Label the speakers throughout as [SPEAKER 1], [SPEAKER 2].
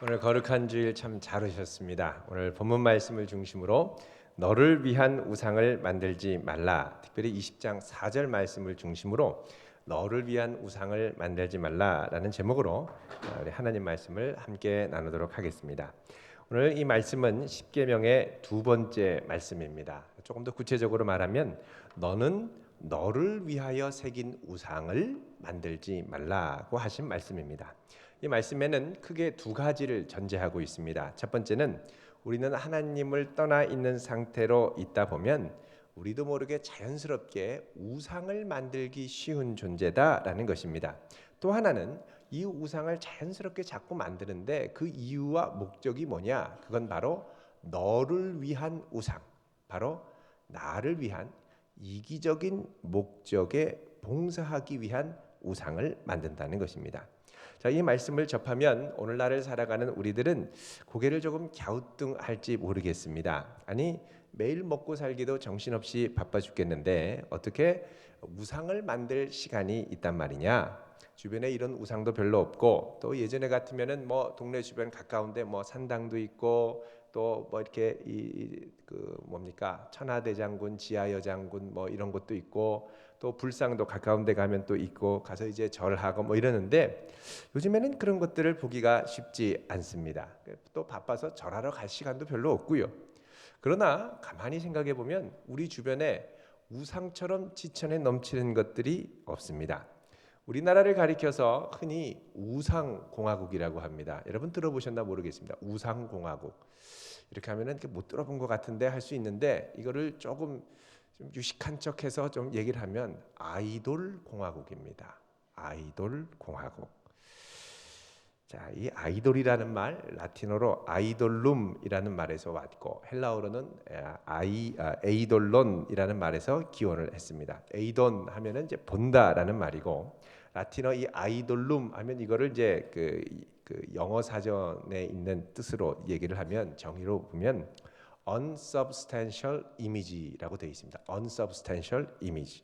[SPEAKER 1] 오늘 거룩한 주일 참 잘 오셨습니다. 오늘 본문 말씀을 중심으로 너를 위한 우상을 만들지 말라. 특별히 20장 4절 말씀을 중심으로 너를 위한 우상을 만들지 말라라는 제목으로 우리 하나님 말씀을 함께 나누도록 하겠습니다. 오늘 이 말씀은 십계명의 두 번째 말씀입니다. 조금 더 구체적으로 말하면 너는 너를 위하여 새긴 우상을 만들지 말라고 하신 말씀입니다. 이 말씀에는 크게 두 가지를 전제하고 있습니다. 첫 번째는 우리는 하나님을 떠나 있는 상태로 있다 보면 우리도 모르게 자연스럽게 우상을 만들기 쉬운 존재다라는 것입니다. 또 하나는 이 우상을 자연스럽게 자꾸 만드는데 그 이유와 목적이 뭐냐? 그건 바로 너를 위한 우상, 바로 나를 위한 이기적인 목적에 봉사하기 위한 우상을 만든다는 것입니다. 자, 이 말씀을 접하면 오늘날을 살아가는 우리들은 고개를 조금 갸우뚱할지 모르겠습니다. 아니, 매일 먹고 살기도 정신없이 바빠 죽겠는데 어떻게 우상을 만들 시간이 있단 말이냐? 주변에 이런 우상도 별로 없고, 또 예전에 같으면은 뭐 동네 주변 가까운데 뭐 산당도 있고, 또 뭐 이렇게 그 뭡니까, 천하대장군, 지하여장군 뭐 이런 것도 있고, 또 불상도 가까운 데 가면 또 있고, 가서 이제 절하고 뭐 이러는데 요즘에는 그런 것들을 보기가 쉽지 않습니다. 또 바빠서 절하러 갈 시간도 별로 없고요. 그러나 가만히 생각해 보면 우리 주변에 우상처럼 지천에 넘치는 것들이 없습니다. 우리나라를 가리켜서 흔히 우상공화국이라고 합니다. 여러분 들어보셨나 모르겠습니다. 우상공화국. 이렇게 하면은 못 들어본 것 같은데 할 수 있는데, 이거를 조금 좀 유식한 척해서 좀 얘기를 하면 아이돌 공화국입니다. 아이돌 공화국. 자, 이 아이돌이라는 말 라틴어로 아이돌룸이라는 말에서 왔고, 헬라어로는 에이돌론이라는 말에서 기원을 했습니다. 에이돈 하면은 이제 본다라는 말이고, 라틴어 이 아이돌룸 하면 이거를 이제 그 영어 사전에 있는 뜻으로 얘기를 하면, 정의로 보면 unsubstantial image라고 되어 있습니다. unsubstantial image.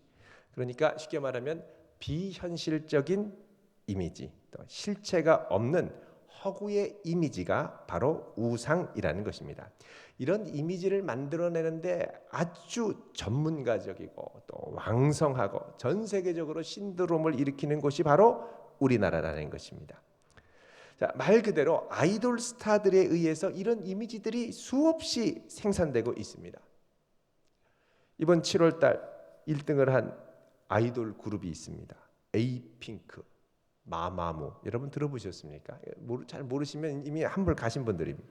[SPEAKER 1] 그러니까 쉽게 말하면 비현실적인 이미지, 또 실체가 없는 허구의 이미지가 바로 우상이라는 것입니다. 이런 이미지를 만들어내는데 아주 전문가적이고 또 왕성하고 전 세계적으로 신드롬을 일으키는 곳이 바로 우리나라라는 것입니다. 자, 말 그대로 아이돌 스타들에 의해서 이런 이미지들이 수없이 생산되고 있습니다. 이번 7월 달 1등을 한 아이돌 그룹이 있습니다. 에이핑크, 마마무. 여러분 들어보셨습니까? 잘 모르시면 이미 한물 가신 분들입니다.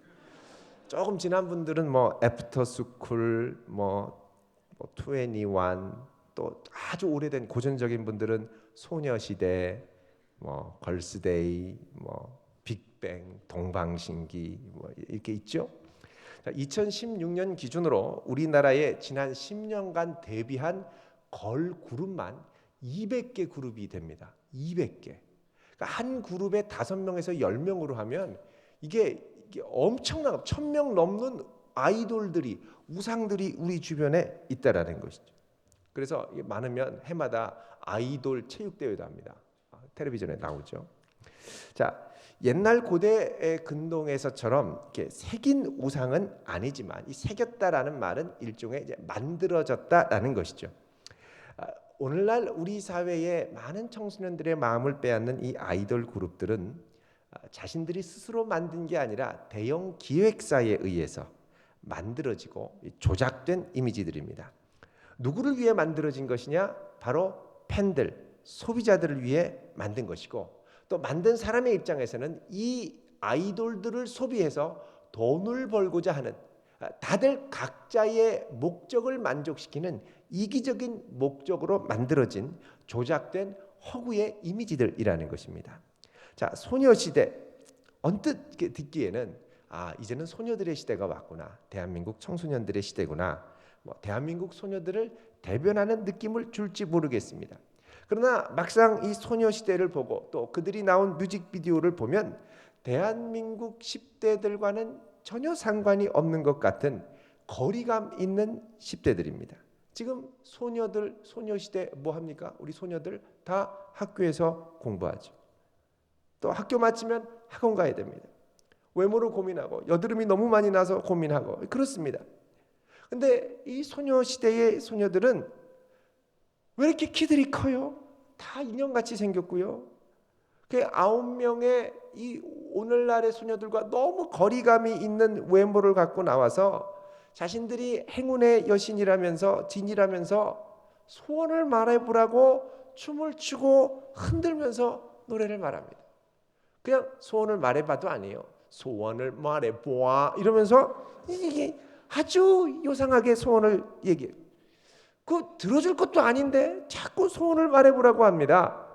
[SPEAKER 1] 조금 지난 분들은 뭐 애프터스쿨, 뭐 21, 또 아주 오래된 고전적인 분들은 소녀시대, 뭐 걸스데이, 뭐 빅뱅, 동방신기 뭐 이렇게 있죠. 2016년 기준으로 우리나라에 지난 10년간 데뷔한 걸 그룹만 200개 그룹이 됩니다. 200개. 그러니까 한 그룹에 5명에서 10명으로 하면 이게 엄청난 1000명 넘는 아이돌들이, 우상들이 우리 주변에 있다라는 것이죠. 그래서 많으면 해마다 아이돌 체육대회도 합니다. 텔레비전에 나오죠. 자, 옛날 고대의 근동에서처럼 이렇게 새긴 우상은 아니지만, 이 새겼다라는 말은 일종의 이제 만들어졌다라는 것이죠. 오늘날 우리 사회에 많은 청소년들의 마음을 빼앗는 이 아이돌 그룹들은 자신들이 스스로 만든 게 아니라 대형 기획사에 의해서 만들어지고 조작된 이미지들입니다. 누구를 위해 만들어진 것이냐? 바로 팬들, 소비자들을 위해 만든 것이고, 또 만든 사람의 입장에서는 이 아이돌들을 소비해서 돈을 벌고자 하는, 다들 각자의 목적을 만족시키는 이기적인 목적으로 만들어진 조작된 허구의 이미지들이라는 것입니다. 자, 소녀시대 언뜻 듣기에는 이제는 소녀들의 시대가 왔구나, 대한민국 청소년들의 시대구나, 대한민국 소녀들을 대변하는 느낌을 줄지 모르겠습니다. 그러나 막상 이 소녀시대를 보고 또 그들이 나온 뮤직비디오를 보면 대한민국 10대들과는 전혀 상관이 없는 것 같은 거리감 있는 10대들입니다. 지금 소녀들, 소녀시대 뭐 합니까? 우리 소녀들 다 학교에서 공부하죠. 또 학교 마치면 학원 가야 됩니다. 외모를 고민하고 여드름이 너무 많이 나서 고민하고 그렇습니다. 근데 이 소녀시대의 소녀들은 왜 이렇게 키들이 커요? 다 인형같이 생겼고요. 그 9명의 이 오늘날의 소녀들과 너무 거리감이 있는 외모를 갖고 나와서 자신들이 행운의 여신이라면서 진이라면서 소원을 말해보라고 춤을 추고 흔들면서 노래를 말합니다. 그냥 소원을 말해봐도 아니에요. 소원을 말해보아 이러면서 이게 아주 요상하게 소원을 얘기해요. 그 들어줄 것도 아닌데 자꾸 소원을 말해보라고 합니다.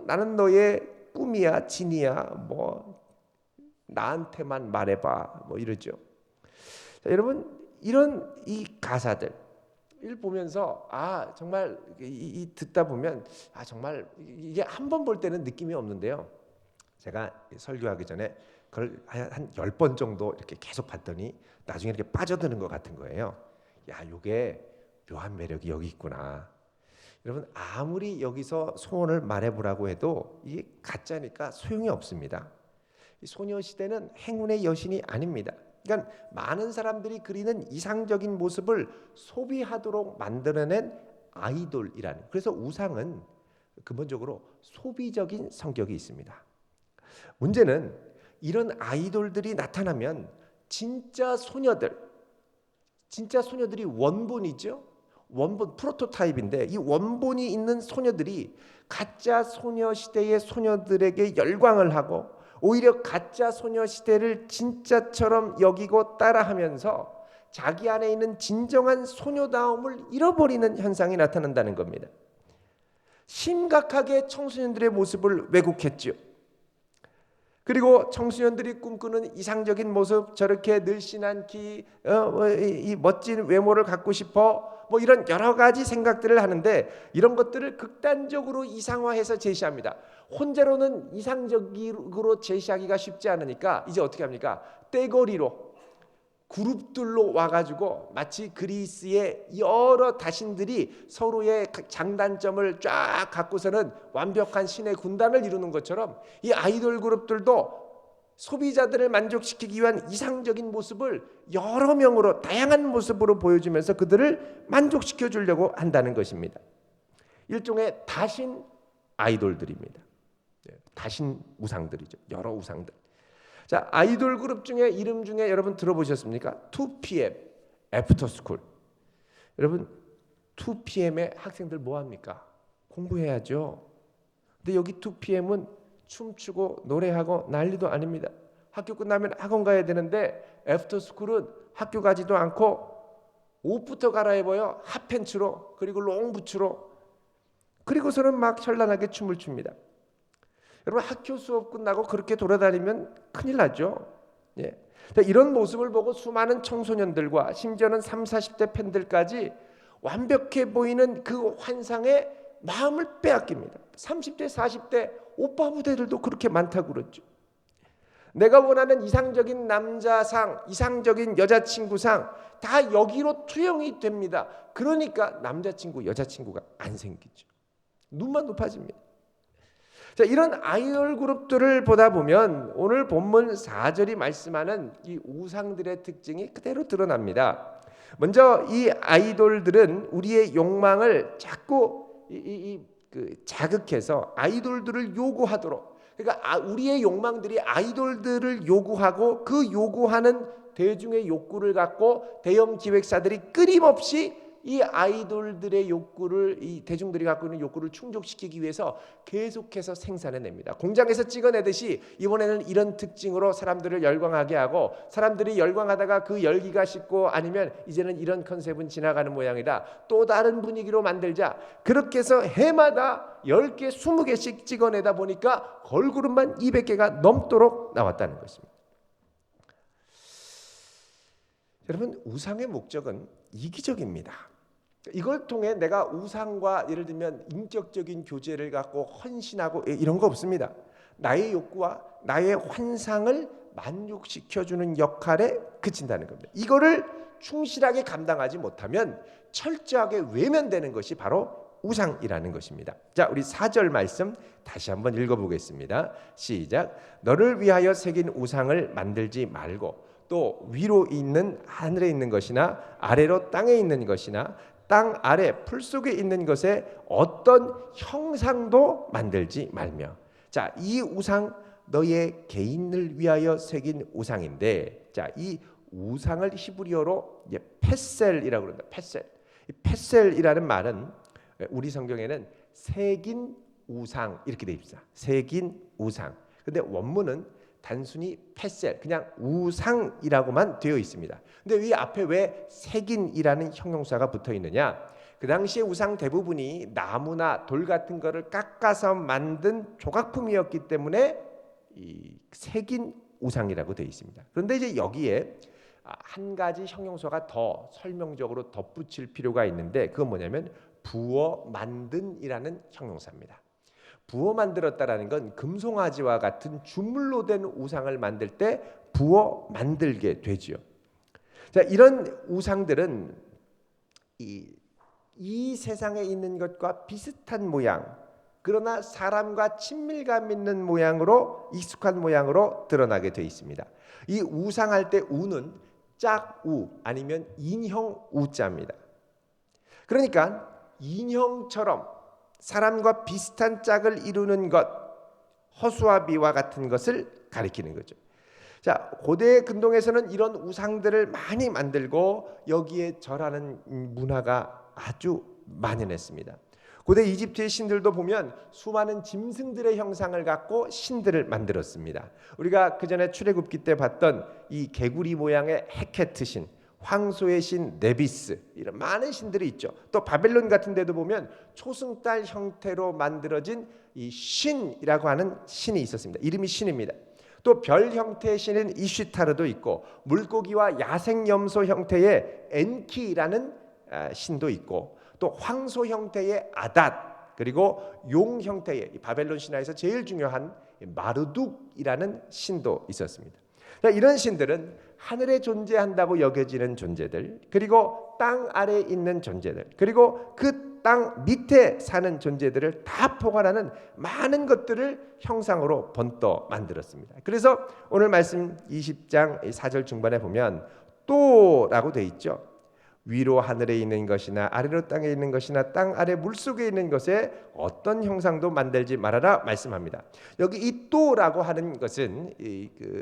[SPEAKER 1] 나는 너의 꿈이야 진이야 뭐 나한테만 말해봐 뭐 이러죠. 자, 여러분 이런 이 가사들 보면서 정말 듣다 보면 정말 이게 한 번 볼 때는 느낌이 없는데요. 제가 설교하기 전에 그걸 한 10번 정도 이렇게 계속 봤더니 나중에 이렇게 빠져드는 것 같은 거예요. 야, 이게 묘한 매력이 여기 있구나. 여러분 아무리 여기서 소원을 말해보라고 해도 이게 가짜니까 소용이 없습니다. 소녀시대는 행운의 여신이 아닙니다. 그러니까 많은 사람들이 그리는 이상적인 모습을 소비하도록 만들어낸 아이돌이라는, 그래서 우상은 근본적으로 소비적인 성격이 있습니다. 문제는 이런 아이돌들이 나타나면 진짜 소녀들이 원본이죠. 원본 프로토타입인데 이 원본이 있는 소녀들이 가짜 소녀시대의 소녀들에게 열광을 하고 오히려 가짜 소녀시대를 진짜처럼 여기고 따라하면서 자기 안에 있는 진정한 소녀다움을 잃어버리는 현상이 나타난다는 겁니다. 심각하게 청소년들의 모습을 왜곡했죠. 그리고 청소년들이 꿈꾸는 이상적인 모습, 저렇게 늘씬한 키, 이 멋진 외모를 갖고 싶어, 뭐 이런 여러 가지 생각들을 하는데 이런 것들을 극단적으로 이상화해서 제시합니다. 혼자로는 이상적으로 제시하기가 쉽지 않으니까 이제 어떻게 합니까? 떼거리로 그룹들로 와가지고 마치 그리스의 여러 다신들이 서로의 장단점을 쫙 갖고서는 완벽한 신의 군단을 이루는 것처럼 이 아이돌 그룹들도 소비자들을 만족시키기 위한 이상적인 모습을 여러 명으로 다양한 모습으로 보여주면서 그들을 만족시켜 주려고 한다는 것입니다. 일종의 다신 아이돌들입니다. 다신 우상들이죠. 여러 우상들. 자, 아이돌 그룹 중에 이름 중에 여러분 들어보셨습니까? 2PM, 애프터스쿨. 여러분 2PM의 학생들 뭐 합니까? 공부해야죠. 근데 여기 2PM은 춤추고 노래하고 난리도 아닙니다. 학교 끝나면 학원 가야 되는데 애프터스쿨은 학교 가지도 않고 옷부터 갈아입어요. 핫팬츠로, 그리고 롱부츠로. 그리고서는 막 현란하게 춤을 춥니다. 여러분 학교 수업 끝나고 그렇게 돌아다니면 큰일 나죠. 예. 이런 모습을 보고 수많은 청소년들과 심지어는 30, 40대 팬들까지 완벽해 보이는 그 환상에 마음을 빼앗깁니다. 30대, 40대 오빠 부대들도 그렇게 많다고 그러죠. 내가 원하는 이상적인 남자상, 이상적인 여자친구상 다 여기로 투영이 됩니다. 그러니까 남자친구, 여자친구가 안 생기죠. 눈만 높아집니다. 자, 이런 아이돌 그룹들을 보다 보면 오늘 본문 4절이 말씀하는 이 우상들의 특징이 그대로 드러납니다. 먼저 이 아이돌들은 우리의 욕망을 자꾸 자극해서 아이돌들을 요구하도록, 그러니까 우리의 욕망들이 아이돌들을 요구하고 그 요구하는 대중의 욕구를 갖고 대형 기획사들이 끊임없이 이 아이돌들의 욕구를, 이 대중들이 갖고 있는 욕구를 충족시키기 위해서 계속해서 생산해냅니다. 공장에서 찍어내듯이 이번에는 이런 특징으로 사람들을 열광하게 하고, 사람들이 열광하다가 그 열기가 식고 아니면 이제는 이런 컨셉은 지나가는 모양이다, 또 다른 분위기로 만들자, 그렇게 해서 해마다 10개, 20개씩 찍어내다 보니까 걸그룹만 200개가 넘도록 나왔다는 것입니다. 여러분 우상의 목적은 이기적입니다. 이걸 통해 내가 우상과 예를 들면 인격적인 교제를 갖고 헌신하고 이런 거 없습니다. 나의 욕구와 나의 환상을 만족시켜주는 역할에 그친다는 겁니다. 이거를 충실하게 감당하지 못하면 철저하게 외면되는 것이 바로 우상이라는 것입니다. 자, 우리 4절 말씀 다시 한번 읽어보겠습니다. 시작. 너를 위하여 새긴 우상을 만들지 말고 또 위로 있는 하늘에 있는 것이나 아래로 땅에 있는 것이나 땅 아래 풀 속에 있는 것에 어떤 형상도 만들지 말며. 자, 이 우상 너의 개인을 위하여 새긴 우상인데, 자, 이 우상을 히브리어로 페셀이라고 그런다. 페셀. 이 페셀이라는 말은 우리 성경에는 새긴 우상 이렇게 돼 있습니다. 새긴 우상. 근데 원문은 단순히 페셀, 그냥 우상이라고만 되어 있습니다. 근데 이 앞에 왜 새긴이라는 형용사가 붙어 있느냐? 그 당시에 우상 대부분이 나무나 돌 같은 거를 깎아서 만든 조각품이었기 때문에 이 새긴 우상이라고 되어 있습니다. 그런데 이제 여기에 한 가지 형용사가 더 설명적으로 덧붙일 필요가 있는데, 그건 뭐냐면 부어 만든이라는 형용사입니다. 부어 만들었다라는 건 금송아지와 같은 주물로 된 우상을 만들 때 부어 만들게 되지요. 자, 이런 우상들은 이 세상에 있는 것과 비슷한 모양, 그러나 사람과 친밀감 있는 모양으로, 익숙한 모양으로 드러나게 되어 있습니다. 이 우상할 때 우는 짝우 아니면 인형 우자입니다. 그러니까 인형처럼 사람과 비슷한 짝을 이루는 것, 허수와 비와 같은 것을 가리키는 거죠. 자, 고대 근동에서는 이런 우상들을 많이 만들고 여기에 절하는 문화가 아주 만연했습니다. 고대 이집트의 신들도 보면 수많은 짐승들의 형상을 갖고 신들을 만들었습니다. 우리가 그 전에 출애굽기 때 봤던 이 개구리 모양의 헤케트 신, 황소의 신 네비스, 이런 많은 신들이 있죠. 또 바벨론 같은 데도 보면 초승달 형태로 만들어진 이 신이라고 하는 신이 있었습니다. 이름이 신입니다. 또 별 형태의 신인 이슈타르도 있고, 물고기와 야생염소 형태의 엔키라는 신도 있고, 또 황소 형태의 아닷, 그리고 용 형태의 바벨론 신화에서 제일 중요한 마르둑이라는 신도 있었습니다. 이런 신들은 하늘에 존재한다고 여겨지는 존재들, 그리고 땅 아래에 있는 존재들, 그리고 그 땅 밑에 사는 존재들을 다 포괄하는 많은 것들을 형상으로 번떠 만들었습니다. 그래서 오늘 말씀 20장 4절 중반에 보면 또라고 돼 있죠. 위로 하늘에 있는 것이나 아래로 땅에 있는 것이나 땅 아래 물속에 있는 것에 어떤 형상도 만들지 말아라 말씀합니다. 여기 이 또라고 하는 것은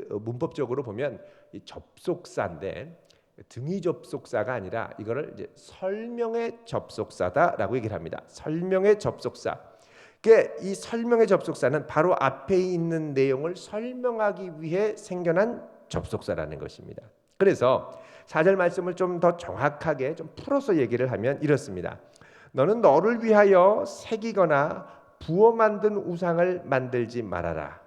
[SPEAKER 1] 문법적으로 보면 이 접속사인데, 등위 접속사가 아니라 이거를 이제 설명의 접속사다라고 얘기를 합니다. 설명의 접속사. 이 설명의 접속사는 바로 앞에 있는 내용을 설명하기 위해 생겨난 접속사라는 것입니다. 그래서 4절 말씀을 좀 더 정확하게 좀 풀어서 얘기를 하면 이렇습니다. 너는 너를 위하여 새기거나 부어 만든 우상을 만들지 말아라.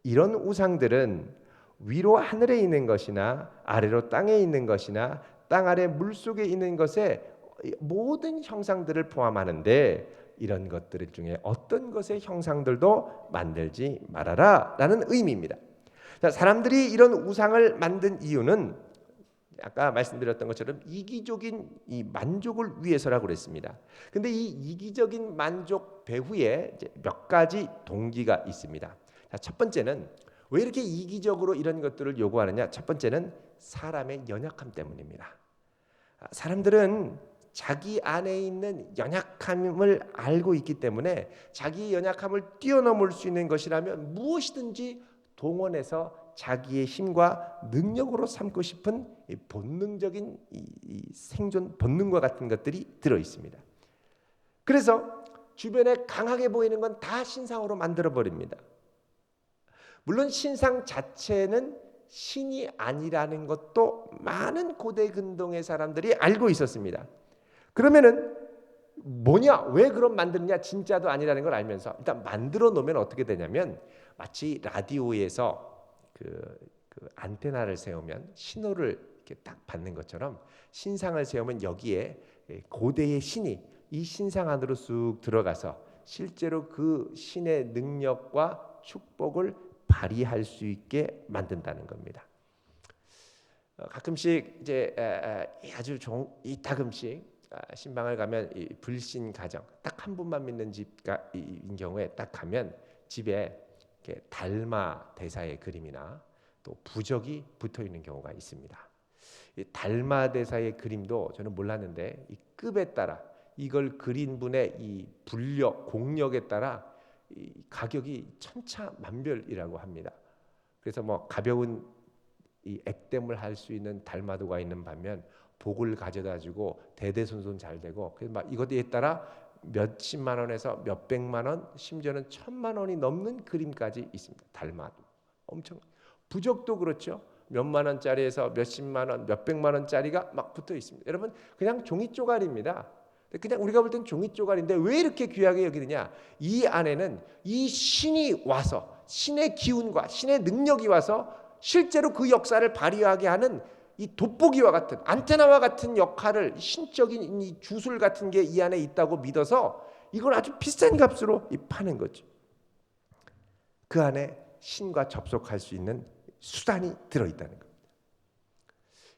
[SPEAKER 1] 이런 우상들은 위로 하늘에 있는 것이나 아래로 땅에 있는 것이나 땅 아래 물속에 있는 것에 모든 형상들을 포함하는데, 이런 것들 중에 어떤 것의 형상들도 만들지 말아라 라는 의미입니다. 자, 사람들이 이런 우상을 만든 이유는 아까 말씀드렸던 것처럼 이기적인 이 만족을 위해서라고 그랬습니다. 근데 이 이기적인 만족 배후에 이제 몇 가지 동기가 있습니다. 자, 첫 번째는 왜 이렇게 이기적으로 이런 것들을 요구하느냐? 첫 번째는 사람의 연약함 때문입니다. 사람들은 자기 안에 있는 연약함을 알고 있기 때문에 자기의 연약함을 뛰어넘을 수 있는 것이라면 무엇이든지 동원해서 자기의 힘과 능력으로 삼고 싶은 본능적인 이 생존 본능과 같은 것들이 들어 있습니다. 그래서 주변에 강하게 보이는 건 다 신상으로 만들어 버립니다. 물론 신상 자체는 신이 아니라는 것도 많은 고대 근동의 사람들이 알고 있었습니다. 그러면은 뭐냐? 왜 그럼 만드느냐? 진짜도 아니라는 걸 알면서 일단 만들어 놓으면 어떻게 되냐면, 마치 라디오에서 그 안테나를 세우면 신호를 이렇게 딱 받는 것처럼 신상을 세우면 여기에 고대의 신이 이 신상 안으로 쑥 들어가서 실제로 그 신의 능력과 축복을 발휘할 수 있게 만든다는 겁니다. 가끔씩 이제 아주 가끔씩 신방을 가면 이 불신 가정 딱 한 분만 믿는 집인 경우에 딱 가면 집에 이렇게 달마 대사의 그림이나 또 부적이 붙어 있는 경우가 있습니다. 이 달마 대사의 그림도 저는 몰랐는데 이 급에 따라 이걸 그린 분의 이 분력 공력에 따라 이 가격이 천차만별이라고 합니다. 그래서 뭐 가벼운 이 액땜을 할 수 있는 달마도가 있는 반면 복을 가져다주고 대대손손 잘 되고 그래서 막 이것에 따라 몇십만 원에서 몇백만 원 심지어는 천만 원이 넘는 그림까지 있습니다. 달마도 엄청 부적도 그렇죠. 몇만 원짜리에서 몇십만 원, 몇백만 원짜리가 막 붙어 있습니다. 여러분 그냥 종이 쪼가리입니다. 그냥 우리가 볼 땐 종이 쪼가리인데 왜 이렇게 귀하게 여기느냐? 이 안에는 이 신이 와서 신의 기운과 신의 능력이 와서 실제로 그 역사를 발휘하게 하는 이 돋보기와 같은 안테나와 같은 역할을 신적인 이 주술 같은 게 이 안에 있다고 믿어서 이걸 아주 비싼 값으로 파는 거죠. 그 안에 신과 접속할 수 있는 수단이 들어있다는 겁니다.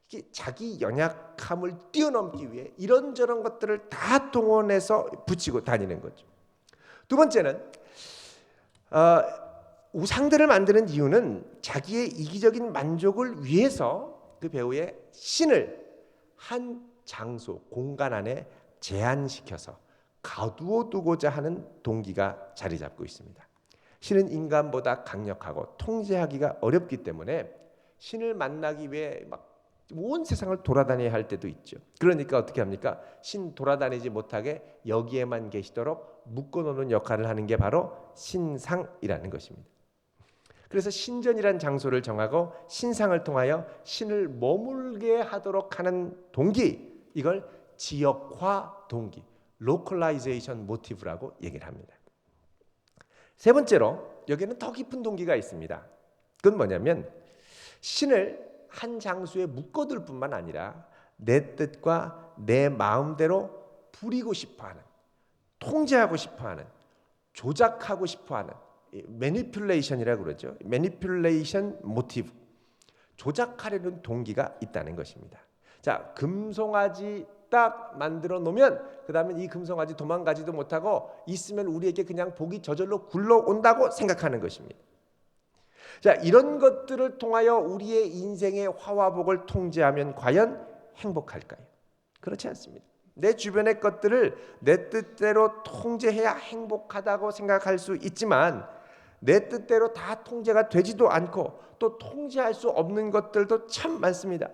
[SPEAKER 1] 이게 자기 연약함을 뛰어넘기 위해 이런저런 것들을 다 동원해서 붙이고 다니는 거죠. 두 번째는 우상들을 만드는 이유는 자기의 이기적인 만족을 위해서 그 배우의 신을 한 장소, 공간 안에 제한시켜서 가두어 두고자 하는 동기가 자리 잡고 있습니다. 신은 인간보다 강력하고 통제하기가 어렵기 때문에 신을 만나기 위해 막 온 세상을 돌아다녀야 할 때도 있죠. 그러니까 어떻게 합니까? 신 돌아다니지 못하게 여기에만 계시도록 묶어놓는 역할을 하는 게 바로 신상이라는 것입니다. 그래서 신전이란 장소를 정하고 신상을 통하여 신을 머물게 하도록 하는 동기, 이걸 지역화 동기, 로컬라이제이션 모티브라고 얘기를 합니다. 세 번째로 여기에는 더 깊은 동기가 있습니다. 그건 뭐냐면 신을 한 장소에 묶어둘 뿐만 아니라 내 뜻과 내 마음대로 부리고 싶어하는, 통제하고 싶어하는, 조작하고 싶어하는 매니플레이션이라고 그러죠. 매니플레이션 모티브, 조작하려는 동기가 있다는 것입니다. 자, 금송아지 딱 만들어 놓으면 그 다음에 이 금송아지 도망가지도 못하고 있으면 우리에게 그냥 복이 저절로 굴러온다고 생각하는 것입니다. 자, 이런 것들을 통하여 우리의 인생의 화화복을 통제하면 과연 행복할까요? 그렇지 않습니다. 내 주변의 것들을 내 뜻대로 통제해야 행복하다고 생각할 수 있지만 내 뜻대로 다 통제가 되지도 않고 또 통제할 수 없는 것들도 참 많습니다.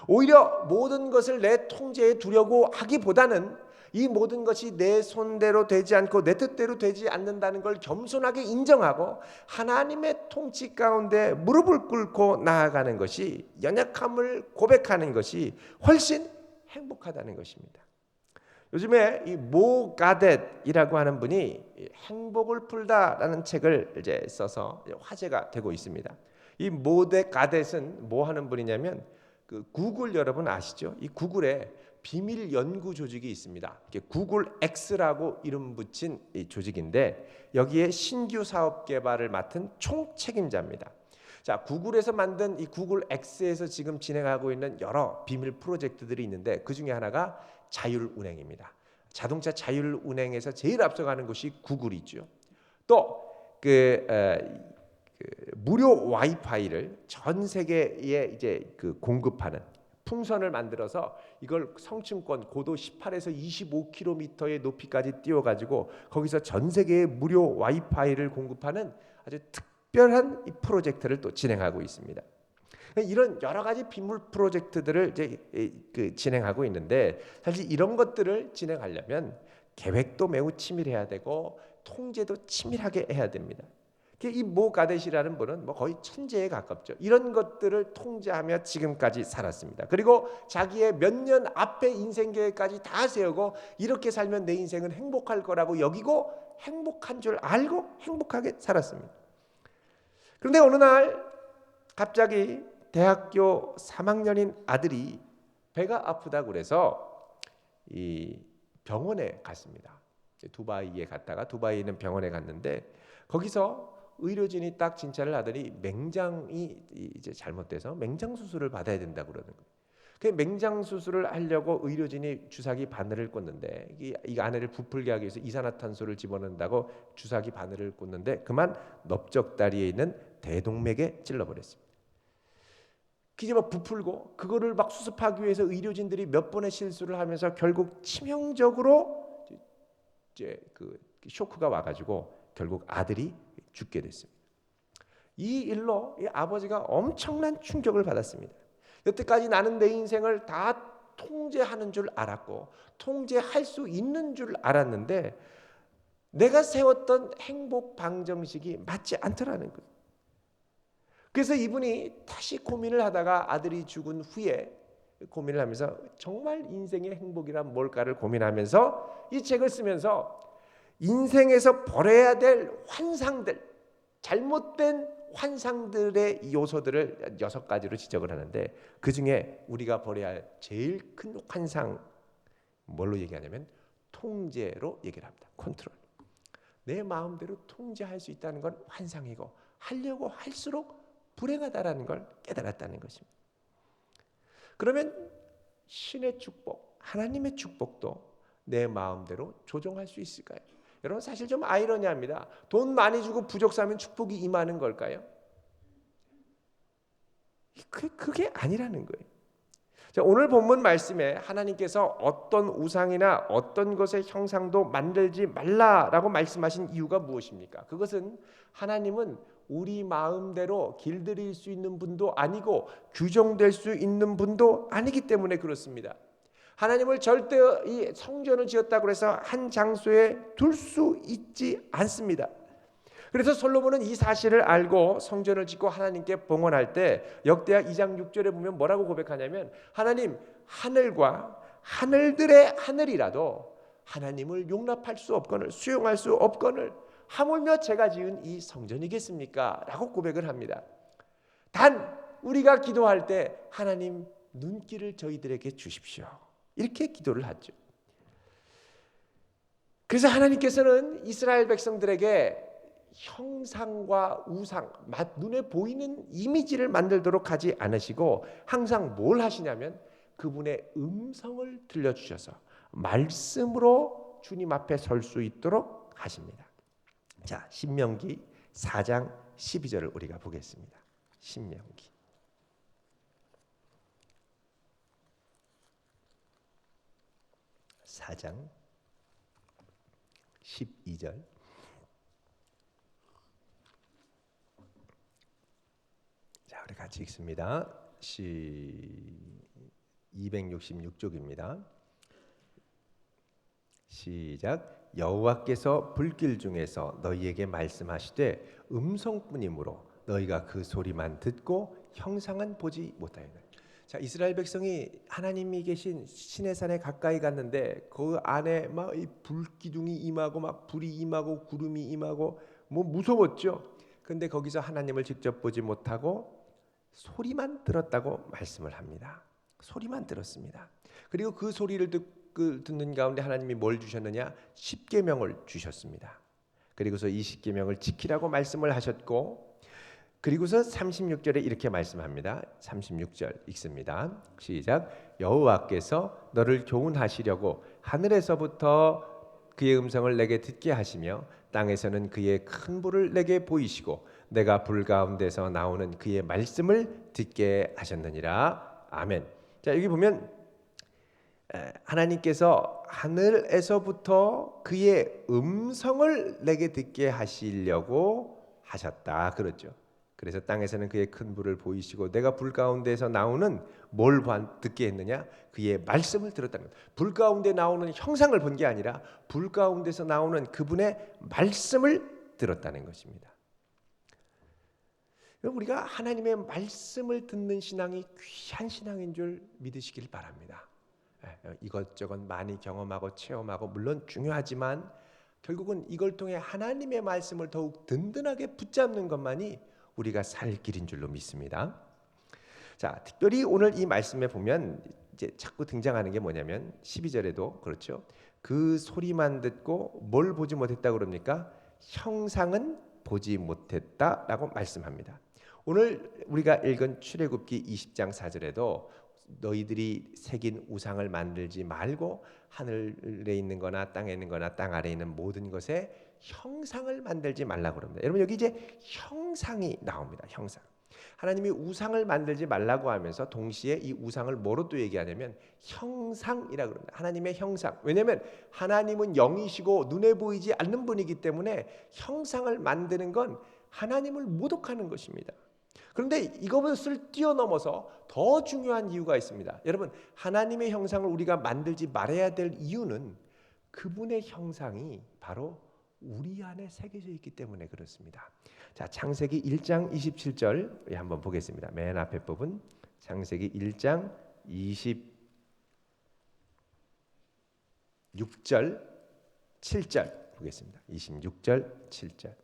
[SPEAKER 1] 오히려 모든 것을 내 통제에 두려고 하기보다는 이 모든 것이 내 손대로 되지 않고 내 뜻대로 되지 않는다는 걸 겸손하게 인정하고 하나님의 통치 가운데 무릎을 꿇고 나아가는 것이, 연약함을 고백하는 것이 훨씬 행복하다는 것입니다. 요즘에 이 모 가뎃이라고 하는 분이 행복을 풀다라는 책을 이제 써서 화제가 되고 있습니다. 이 모 가뎃은 뭐 하는 분이냐면 그 구글 여러분 아시죠? 이 구글에 비밀 연구 조직이 있습니다. 구글 X라고 이름 붙인 이 조직인데 여기에 신규 사업 개발을 맡은 총책임자입니다. 자, 구글에서 만든 이 구글 X에서 지금 진행하고 있는 여러 비밀 프로젝트들이 있는데 그 중에 하나가 자율운행입니다. 자동차 자율운행에서 제일 앞서가는 것이 구글이죠. 또 무료 와이파이를 전 세계에 이제 공급하는 풍선을 만들어서 이걸 성층권 고도 18에서 25km의 높이까지 띄워가지고 거기서 전 세계에 무료 와이파이를 공급하는 아주 특별한 이 프로젝트를 또 진행하고 있습니다. 이런 여러 가지 비밀 프로젝트들을 이제 진행하고 있는데 사실 이런 것들을 진행하려면 계획도 매우 치밀해야 되고 통제도 치밀하게 해야 됩니다. 이 모 가뎃이라는 분은 뭐 거의 천재에 가깝죠. 이런 것들을 통제하며 지금까지 살았습니다. 그리고 자기의 몇 년 앞의 인생 계획까지 다 세우고 이렇게 살면 내 인생은 행복할 거라고 여기고 행복한 줄 알고 행복하게 살았습니다. 그런데 어느 날 갑자기 대학교 3학년인 아들이 배가 아프다고 그래서 이 병원에 갔습니다. 두바이에 갔다가 두바이에 있는 병원에 갔는데 거기서 의료진이 딱 진찰을 하더니 맹장이 이제 잘못돼서 맹장 수술을 받아야 된다고 그러는 거예요. 그 맹장 수술을 하려고 의료진이 주사기 바늘을 꽂는데 이 안에를 부풀게 하기 위해서 이산화탄소를 집어넣는다고 주사기 바늘을 꽂는데 그만 넓적다리에 있는 대동맥에 찔러버렸습니다. 이제 막 부풀고 그거를 막 수습하기 위해서 의료진들이 몇 번의 실수를 하면서 결국 치명적으로 이제 그 쇼크가 와가지고 결국 아들이 죽게 됐습니다. 이 일로 이 아버지가 엄청난 충격을 받았습니다. 여태까지 나는 내 인생을 다 통제하는 줄 알았고 통제할 수 있는 줄 알았는데 내가 세웠던 행복 방정식이 맞지 않더라는 거예요. 그래서 이분이 다시 고민을 하다가 아들이 죽은 후에 고민을 하면서 정말 인생의 행복이란 뭘까를 고민하면서 이 책을 쓰면서 인생에서 버려야 될 환상들, 잘못된 환상들의 요소들을 6가지로 지적을 하는데 그중에 우리가 버려야 할 제일 큰 환상 뭘로 얘기하냐면 통제로 얘기를 합니다. 컨트롤. 내 마음대로 통제할 수 있다는 건 환상이고 하려고 할수록 불행하다라는 걸 깨달았다는 것입니다. 그러면 신의 축복, 하나님의 축복도 내 마음대로 조정할 수 있을까요? 여러분 사실 좀 아이러니합니다. 돈 많이 주고 부족 사면 축복이 임하는 걸까요? 그게 아니라는 거예요. 자, 오늘 본문 말씀에 하나님께서 어떤 우상이나 어떤 것의 형상도 만들지 말라라고 말씀하신 이유가 무엇입니까? 그것은 하나님은 우리 마음대로 길들일 수 있는 분도 아니고 규정될 수 있는 분도 아니기 때문에 그렇습니다. 하나님을 절대 이 성전을 지었다고 해서 한 장소에 둘 수 있지 않습니다. 그래서 솔로몬은 이 사실을 알고 성전을 짓고 하나님께 봉헌할 때 역대하 2장 6절에 보면 뭐라고 고백하냐면 하나님 하늘과 하늘들의 하늘이라도 하나님을 용납할 수 없거늘 수용할 수 없거늘 하물며 제가 지은 이 성전이겠습니까? 라고 고백을 합니다. 단 우리가 기도할 때 하나님 눈길을 저희들에게 주십시오. 이렇게 기도를 하죠. 그래서 하나님께서는 이스라엘 백성들에게 형상과 우상, 눈에 보이는 이미지를 만들도록 하지 않으시고 항상 뭘 하시냐면 그분의 음성을 들려주셔서 말씀으로 주님 앞에 설 수 있도록 하십니다. 자, 신명기 4장 12절을 우리가 보겠습니다. 신명기 4장 12절 자, 우리 같이 읽습니다. 266쪽입니다. 시작. 여호와께서 불길 중에서 너희에게 말씀하시되 음성뿐이므로 너희가 그 소리만 듣고 형상은 보지 못하였느니라. 자, 이스라엘 백성이 하나님이 계신 시내산에 가까이 갔는데 그 안에 막 이 불기둥이 임하고 막 불이 임하고 구름이 임하고 뭐 무서웠죠. 근데 거기서 하나님을 직접 보지 못하고 소리만 들었다고 말씀을 합니다. 소리만 들었습니다. 그리고 그 소리를 듣는 가운데 하나님이 뭘 주셨느냐? 10계명을 주셨습니다. 그리고서 이 10계명을 지키라고 말씀을 하셨고 그리고서 36절에 이렇게 말씀합니다. 36절 읽습니다. 시작. 여호와께서 너를 교훈하시려고 하늘에서부터 그의 음성을 내게 듣게 하시며 땅에서는 그의 큰 불을 내게 보이시고 내가 불 가운데서 나오는 그의 말씀을 듣게 하셨느니라. 아멘. 자, 여기 보면 하나님께서 하늘에서부터 그의 음성을 내게 듣게 하시려고 하셨다. 그렇죠. 그래서 땅에서는 그의 큰 불을 보이시고 내가 불 가운데서 나오는 뭘 듣게 했느냐? 그의 말씀을 들었다는 것. 불 가운데 나오는 형상을 본 게 아니라 불 가운데서 나오는 그분의 말씀을 들었다는 것입니다. 우리가 하나님의 말씀을 듣는 신앙이 귀한 신앙인 줄 믿으시길 바랍니다. 이것저것 많이 경험하고 체험하고 물론 중요하지만 결국은 이걸 통해 하나님의 말씀을 더욱 든든하게 붙잡는 것만이 우리가 살 길인 줄로 믿습니다. 자, 특별히 오늘 이 말씀에 보면 이제 자꾸 등장하는 게 뭐냐면 12절에도 그렇죠. 그 소리만 듣고 뭘 보지 못했다고 그럽니까? 형상은 보지 못했다라고 말씀합니다. 오늘 우리가 읽은 출애굽기 20장 4절에도 너희들이 새긴 우상을 만들지 말고 하늘에 있는 거나 땅에 있는 거나 땅 아래에 있는 모든 것에 형상을 만들지 말라고 그럽니다. 여러분 여기 이제 형상이 나옵니다. 형상. 하나님이 우상을 만들지 말라고 하면서 동시에 이 우상을 뭐로 또 얘기하냐면 형상이라고 그럽니다. 하나님의 형상. 왜냐하면 하나님은 영이시고 눈에 보이지 않는 분이기 때문에 형상을 만드는 건 하나님을 모독하는 것입니다. 그런데 이것을 뛰어넘어서 더 중요한 이유가 있습니다. 여러분 하나님의 형상을 우리가 만들지 말아야 될 이유는 그분의 형상이 바로 우리 안에 새겨져 있기 때문에 그렇습니다. 자, 창세기 1장 27절 한번 보겠습니다. 맨 앞에 부분 창세기 1장 26절 7절 보겠습니다. 26절 7절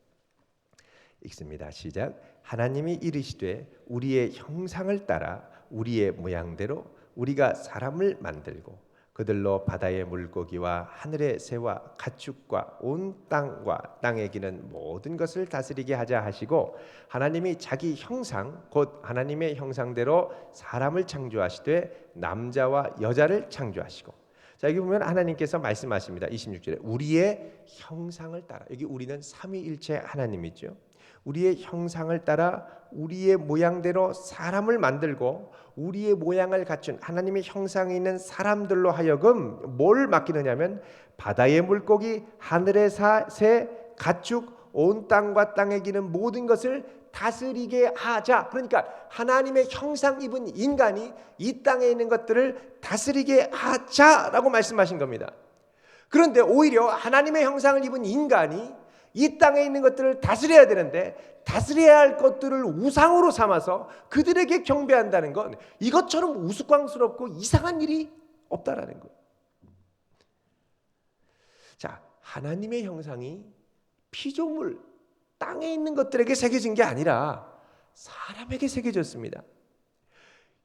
[SPEAKER 1] 읽습니다. 시작. 하나님이 이르시되 우리의 형상을 따라 우리의 모양대로 우리가 사람을 만들고 그들로 바다의 물고기와 하늘의 새와 가축과 온 땅과 땅에 기는 모든 것을 다스리게 하자 하시고 하나님이 자기 형상 곧 하나님의 형상대로 사람을 창조하시되 남자와 여자를 창조하시고 자 여기 보면 하나님께서 말씀하십니다. 26절에 우리의 형상을 따라 여기 우리는 삼위일체 하나님이죠. 우리의 형상을 따라 우리의 모양대로 사람을 만들고 우리의 모양을 갖춘 하나님의 형상에 있는 사람들로 하여금 뭘 맡기느냐면 바다의 물고기, 하늘의 새, 가축, 온 땅과 땅에 기는 모든 것을 다스리게 하자. 그러니까 하나님의 형상 입은 인간이 이 땅에 있는 것들을 다스리게 하자라고 말씀하신 겁니다. 그런데 오히려 하나님의 형상을 입은 인간이 이 땅에 있는 것들을 다스려야 되는데 다스려야 할 것들을 우상으로 삼아서 그들에게 경배한다는 건 이것처럼 우스꽝스럽고 이상한 일이 없다라는 거예요. 자, 하나님의 형상이 피조물 땅에 있는 것들에게 새겨진 게 아니라 사람에게 새겨졌습니다.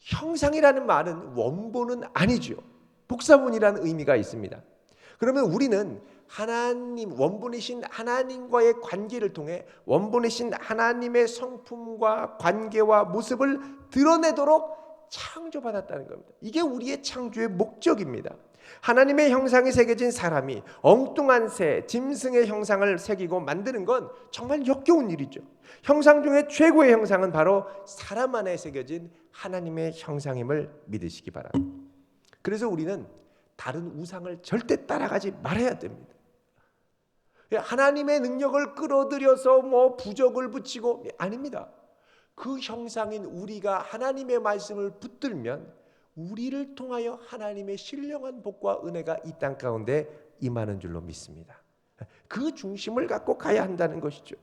[SPEAKER 1] 형상이라는 말은 원본은 아니죠. 복사본이라는 의미가 있습니다. 그러면 우리는 하나님 원본이신 하나님과의 관계를 통해 원본이신 하나님의 성품과 관계와 모습을 드러내도록 창조받았다는 겁니다. 이게 우리의 창조의 목적입니다. 하나님의 형상이 새겨진 사람이 엉뚱한 새, 짐승의 형상을 새기고 만드는 건 정말 역겨운 일이죠. 형상 중에 최고의 형상은 바로 사람 안에 새겨진 하나님의 형상임을 믿으시기 바랍니다. 그래서 우리는 다른 우상을 절대 따라가지 말아야 됩니다. 하나님의 능력을 끌어들여서 부적을 붙이고 아닙니다. 그 형상인 우리가 하나님의 말씀을 붙들면 우리를 통하여 하나님의 신령한 복과 은혜가 이 땅 가운데 임하는 줄로 믿습니다. 그 중심을 갖고 가야 한다는 것이죠.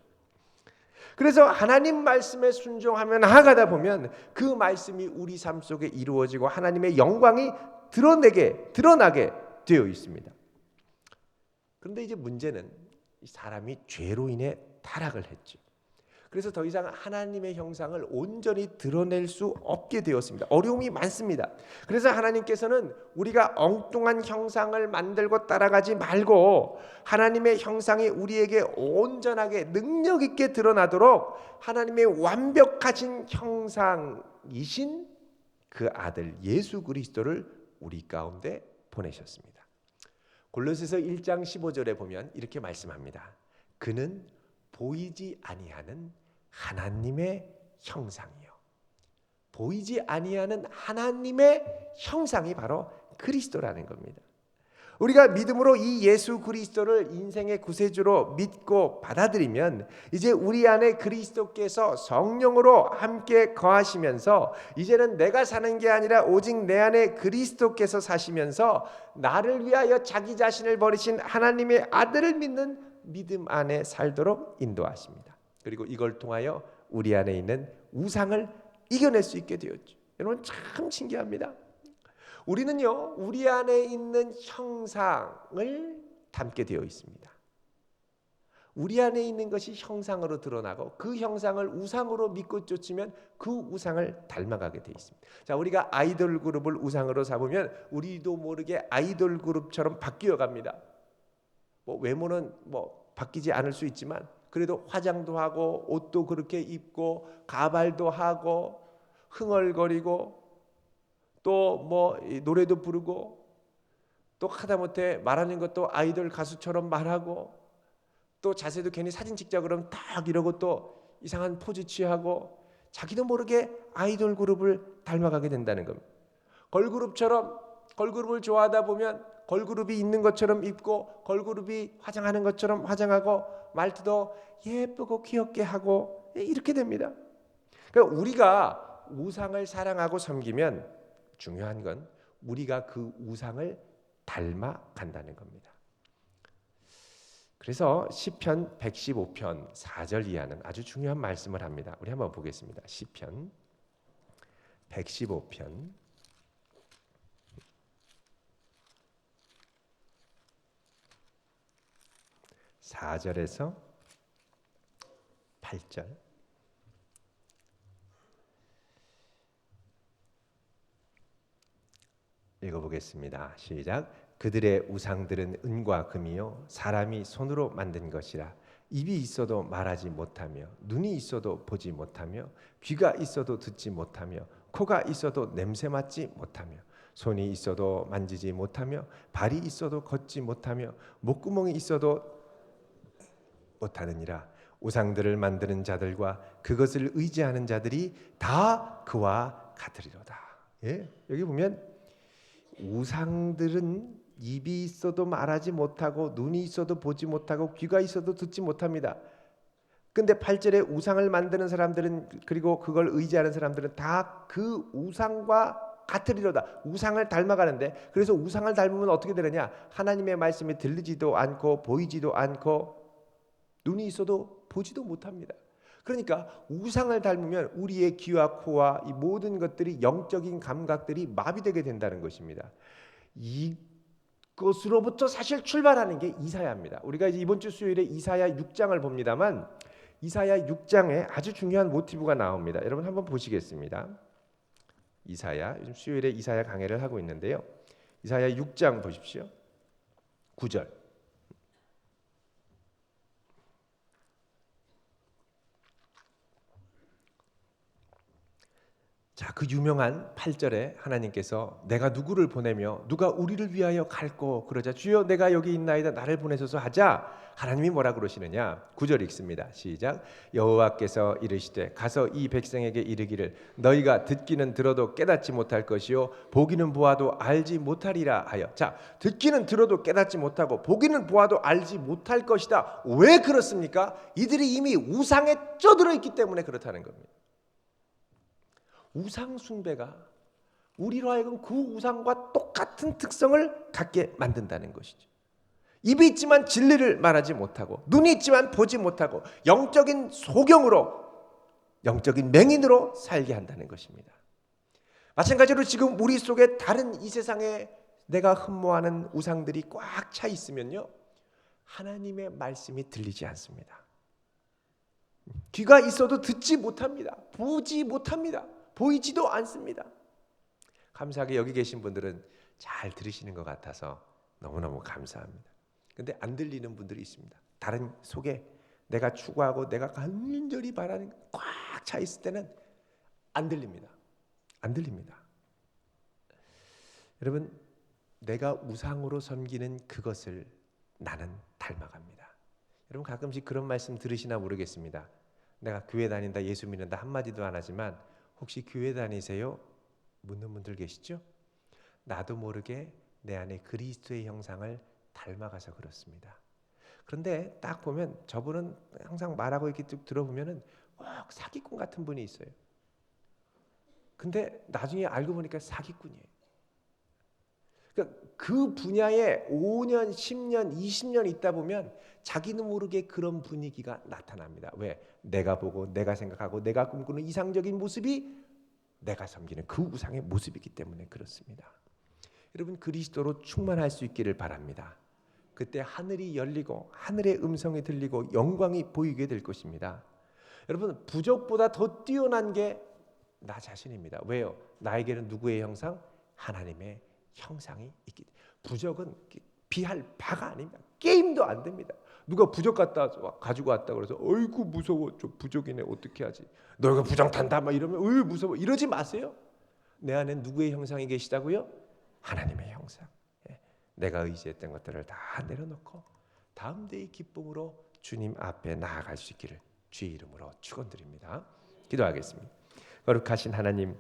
[SPEAKER 1] 그래서 하나님 말씀에 순종하며 나아가다 보면 그 말씀이 우리 삶 속에 이루어지고 하나님의 영광이 드러나게 되어 있습니다. 그런데 이제 문제는 사람이 죄로 인해 타락을 했죠. 그래서 더 이상 하나님의 형상을 온전히 드러낼 수 없게 되었습니다. 어려움이 많습니다. 그래서 하나님께서는 우리가 엉뚱한 형상을 만들고 따라가지 말고 하나님의 형상이 우리에게 온전하게 능력 있게 드러나도록 하나님의 완벽하신 형상이신 그 아들 예수 그리스도를 우리 가운데 보내셨습니다. 골로새서 1장 15절에 보면 이렇게 말씀합니다. 그는 보이지 아니하는 하나님의 형상이요. 보이지 아니하는 하나님의 형상이 바로 그리스도라는 겁니다. 우리가 믿음으로 이 예수 그리스도를 인생의 구세주로 믿고 받아들이면 이제 우리 안에 그리스도께서 성령으로 함께 거하시면서 이제는 내가 사는 게 아니라 오직 내 안에 그리스도께서 사시면서 나를 위하여 자기 자신을 버리신 하나님의 아들을 믿는 믿음 안에 살도록 인도하십니다. 그리고 이걸 통하여 우리 안에 있는 우상을 이겨낼 수 있게 되었죠. 여러분 참 신기합니다. 우리는요 우리 안에 있는 형상을 담게 되어 있습니다. 우리 안에 있는 것이 형상으로 드러나고 그 형상을 우상으로 믿고 쫓으면 그 우상을 닮아가게 되어 있습니다. 자, 우리가 아이돌 그룹을 우상으로 삼으면 우리도 모르게 아이돌 그룹처럼 바뀌어 갑니다. 외모는 바뀌지 않을 수 있지만 그래도 화장도 하고 옷도 그렇게 입고 가발도 하고 흥얼거리고 또 뭐 노래도 부르고 또 하다못해 말하는 것도 아이돌 가수처럼 말하고 또 자세도 괜히 사진 찍자 그러면 딱 이러고 또 이상한 포즈 취하고 자기도 모르게 아이돌 그룹을 닮아가게 된다는 겁니다. 걸그룹을 좋아하다 보면 걸그룹이 있는 것처럼 입고 걸그룹이 화장하는 것처럼 화장하고 말투도 예쁘고 귀엽게 하고 이렇게 됩니다. 그러니까 우리가 우상을 사랑하고 섬기면 중요한 건 우리가 그 우상을 닮아간다는 겁니다. 그래서 시편 115편 4절 이하는 아주 중요한 말씀을 합니다. 우리 한번 보겠습니다. 시편 115편 4절에서 8절 읽어보겠습니다. 시작. 그들의 우상들은 은과 금이요 사람이 손으로 만든 것이라. 입이 있어도 말하지 못하며 눈이 있어도 보지 못하며 귀가 있어도 듣지 못하며 코가 있어도 냄새 맡지 못하며 손이 있어도 만지지 못하며 발이 있어도 걷지 못하며 목구멍이 있어도 못하느니라. 우상들을 만드는 자들과 그것을 의지하는 자들이 다 그와 같으리로다. 예? 여기 보면 우상들은 입이 있어도 말하지 못하고 눈이 있어도 보지 못하고 귀가 있어도 듣지 못합니다. 근데 8절에 우상을 만드는 사람들은 그리고 그걸 의지하는 사람들은 다 그 우상과 같으리로다. 우상을 닮아가는데 그래서 우상을 닮으면 어떻게 되느냐? 하나님의 말씀이 들리지도 않고 보이지도 않고 눈이 있어도 보지도 못합니다. 그러니까 우상을 닮으면 우리의 귀와 코와 이 모든 것들이 영적인 감각들이 마비되게 된다는 것입니다. 이것으로부터 사실 출발하는 게 이사야입니다. 우리가 이제 이번 주 수요일에 이사야 6장을 봅니다만 이사야 6장에 아주 중요한 모티브가 나옵니다. 여러분 한번 보시겠습니다. 이사야, 요즘 수요일에 이사야 강해를 하고 있는데요. 이사야 6장 보십시오. 9절. 자, 그 유명한 8절에 하나님께서 내가 누구를 보내며 누가 우리를 위하여 갈꼬 그러자 주여 내가 여기 있나이다 나를 보내소서 하자 하나님이 뭐라 그러시느냐? 9절 읽습니다. 시작. 여호와께서 이르시되 가서 이 백성에게 이르기를 너희가 듣기는 들어도 깨닫지 못할 것이요 보기는 보아도 알지 못하리라 하여. 자, 듣기는 들어도 깨닫지 못하고 보기는 보아도 알지 못할 것이다. 왜 그렇습니까? 이들이 이미 우상에 쪄들어 있기 때문에 그렇다는 겁니다. 우상 숭배가 우리로 하여금 그 우상과 똑같은 특성을 갖게 만든다는 것이죠. 입이 있지만 진리를 말하지 못하고 눈이 있지만 보지 못하고 영적인 소경으로 영적인 맹인으로 살게 한다는 것입니다. 마찬가지로 지금 우리 속에 다른 이 세상에 내가 흠모하는 우상들이 꽉 차 있으면요 하나님의 말씀이 들리지 않습니다. 귀가 있어도 듣지 못합니다. 보지 못합니다. 보이지도 않습니다. 감사하게 여기 계신 분들은 잘 들으시는 것 같아서 너무너무 감사합니다. 근데 안 들리는 분들이 있습니다. 다른 속에 내가 추구하고 내가 간절히 바라는 꽉 차 있을 때는 안 들립니다. 안 들립니다. 여러분, 내가 우상으로 섬기는 그것을 나는 닮아갑니다. 여러분 가끔씩 그런 말씀 들으시나 모르겠습니다. 내가 교회 다닌다, 예수 믿는다 한마디도 안 하지만 혹시 교회 다니세요? 묻는 분들 계시죠? 나도 모르게 내 안에 그리스도의 형상을 닮아가서 그렇습니다. 그런데 딱 보면 저분은 항상 말하고 이렇게 쭉 들어보면은 꼭 사기꾼 같은 분이 있어요. 근데 나중에 알고 보니까 사기꾼이에요. 그러니까 그 분야에 5년, 10년, 20년 있다 보면 자기는 모르게 그런 분위기가 나타납니다. 왜? 내가 보고 내가 생각하고 내가 꿈꾸는 이상적인 모습이 내가 섬기는 그 우상의 모습이기 때문에 그렇습니다. 여러분 그리스도로 충만할 수 있기를 바랍니다. 그때 하늘이 열리고 하늘의 음성이 들리고 영광이 보이게 될 것입니다. 여러분 부족보다 더 뛰어난 게 나 자신입니다. 왜요? 나에게는 누구의 형상? 하나님의 형상이 있기 때문에. 부족은 비할 바가 아닙니다. 게임도 안 됩니다. 누가 부족 가지고 왔다 그래서 어이구 무서워 저 부족이네 어떻게 하지? 너희가 부정 탄다 막 이러면 어이 무서워 이러지 마세요. 내 안에 누구의 형상이 계시다고요? 하나님의 형상. 내가 의지했던 것들을 다 내려놓고 다음 데의 기쁨으로 주님 앞에 나아갈 수 있기를 주의 이름으로 축원드립니다. 기도하겠습니다. 거룩하신 하나님,